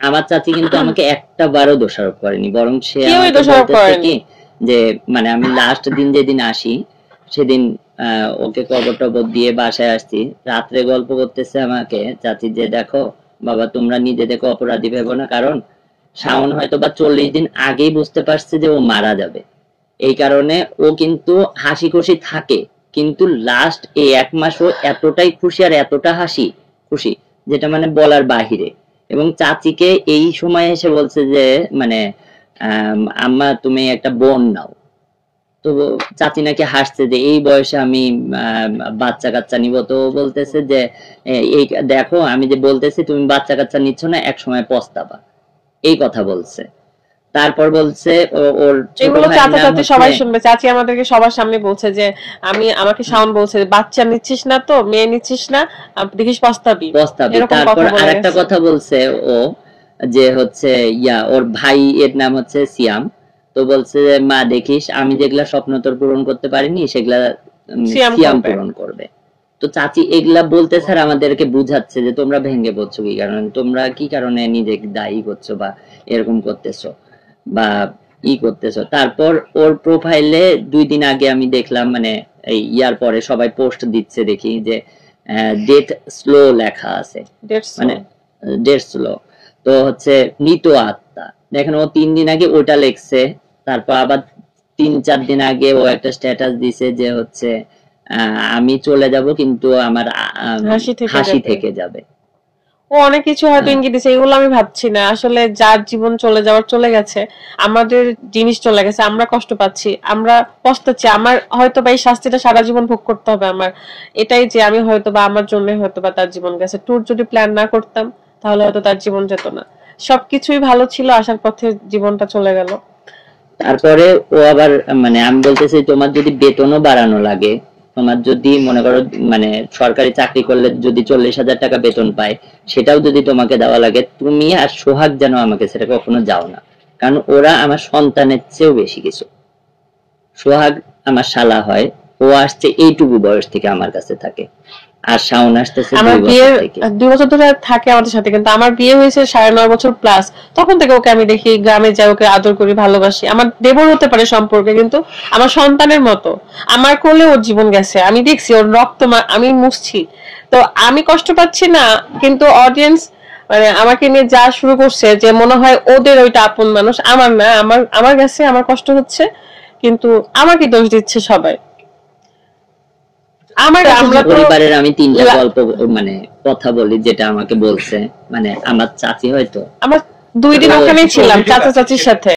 আমার চাচি কিন্তু আমাকে একটা বারও দোষারোপ করেনি, বরং সে কেউই আমাকে দোষারোপ বলতেছে করেনি। কি যে মানে আমি লাস্ট দিন যেদিন আসি সেদিন ওকে কবর টবর দিয়ে বাসায় আসছি, রাত্রে গল্প করতেছে আমাকে চাচি যে দেখো বাবা তোমরা নিজেদেরকে অপরাধী ভেবো না, কারণ শাওন হয়তো বা 40 দিন আগেই বুঝতে পারছে যে ও মারা যাবে, এই কারণে ও কিন্তু হাসি খুশি থাকে, কিন্তু লাস্ট এই 1 মাস ও এতটাই খুশি আর এতটা খুশি যেটা মানে বলার বাহিরে। এবং চাচিকে এই সময় এসে বলছে যে মানে আম্মা তুমি একটা বোন নাও, তো চাচি নাকি হাসছে যে এই বয়সে আমি বাচ্চা কাচ্চা নিব, তো বলতেছে যে এই দেখো আমি যে বলতেছি তুমি বাচ্চা কাচ্চা নিচ্ছ না, এক সময় পস্তাবা, এই কথা বলছে। তারপর বলছে ওর ছোট এগুলো ভাইয়ের চাচা নাম চাচি হচ্ছে, সবাই শুনবে, চাচি আমাদেরকে সবার সামনে বলছে যে আমাকে শাওন বলছে বাচ্চা নিচ্ছিস না তো, মেয়ে নিচ্ছিস না, দেখিস পস্তাবি। এরকম তারপর আরেকটা কথা বলছে ও যে হচ্ছে ওর ভাই এর নাম হচ্ছে সিয়াম, তো বলছে যে মা দেখিস আমি যেগুলা স্বপ্ন তোর পূরণ করতে পারিনি সেগুলা সিয়াম পূরণ করবে। তো চাচি এগুলা বলতে স্যার আমাদেরকে বুঝাচ্ছে যে তোমরা ভেঙে পড়ছো কি কারণে, তোমরা কি কারণে নিজেকে দায়ী করছো বা এরকম করতেছো বা করতেছো। তারপর ওর প্রোফাইলে 2 দিন আগে আমি দেখলাম মানে এই পরে সবাই পোস্ট দিচ্ছে দেখি যে ডেট স্লো লেখা আছে, মানে ডেট স্লো, তো হচ্ছে মৃত আত্মা। দেখেন ও 3 দিন আগে ওটা লেখছে, তারপর আবার 3-4 দিন আগে ও একটা স্ট্যাটাস দিছে যে হচ্ছে আমি চলে যাব কিন্তু আমার হাসি থেকে যাবে। ও অনেক কিছু হয়তো ইঙ্গিত দিছে, এগুলো আমি ভাবছি না। আসলে যার জীবন চলে যাওয়ার চলে গেছে, আমাদের জিনিস চলে গেছে, আমরা কষ্ট পাচ্ছি, আমরা পস্তাচ্ছি। আমার হয়তো বা এই শাস্তিটা সারা জীবন ভোগ করতে হবে আমার, এটাই যে আমি হয়তো বা আমার জন্য হয়তো বা তার জীবন গেছে। ট্যুর যদি প্ল্যান না করতাম তাহলে হয়তো তার জীবন যেত না। সবকিছুই ভালো ছিল, আসার পথে জীবনটা চলে গেল। তারপরে ও আবার মানে আমি বলতেছি তোমার যদি বেতনও বাড়ানো লাগে, তোমার যদি মনে করো মানে সরকারি চাকরি করলে যদি 40,000 টাকা বেতন পায় সেটাও যদি তোমাকে দেওয়া লাগে, তুমি আর সোহাগ যেন আমাকে সেটা কখনো যাও না, কারণ ওরা আমার সন্তানের চেয়েও বেশি কিছু। সোহাগ আমার শালা হয়, ও আসছে এইটুকু বয়স থেকে আমার কাছে থাকে, আর শাওন আসতেছে আমার বিয়ের 2 বছর ধরে থাকে আমাদের সাথে, কিন্তু আমার বিয়ে হয়েছে 9.5 বছর প্লাস, তখন থেকে ওকে আমি দেখি, গ্রামে যাই, ওকে আদর করি, ভালোবাসি। আমার দেবর হতে পারে সম্পর্কে, কিন্তু আমার সন্তানের মতো। আমার কোলে ওর জীবন গেছে, আমি দেখছি ওর রক্ত আমি মুছছি, তো আমি কষ্ট পাচ্ছি না, কিন্তু অডিয়েন্স মানে আমাকে নিয়ে যা শুরু করছে যে মনে হয় ওদের ওইটা আপন মানুষ, আমার না, আমার কাছে আমার কষ্ট হচ্ছে, কিন্তু আমাকে দোষ দিচ্ছে সবাই। আমরা পরিবারের আমি 3টা গল্প মানে কথা বলি যেটা আমাকে বলছে, মানে আমার চাচি হয়তো আমার 2 দিন ওখানেই ছিলাম চাচা চাচির সাথে।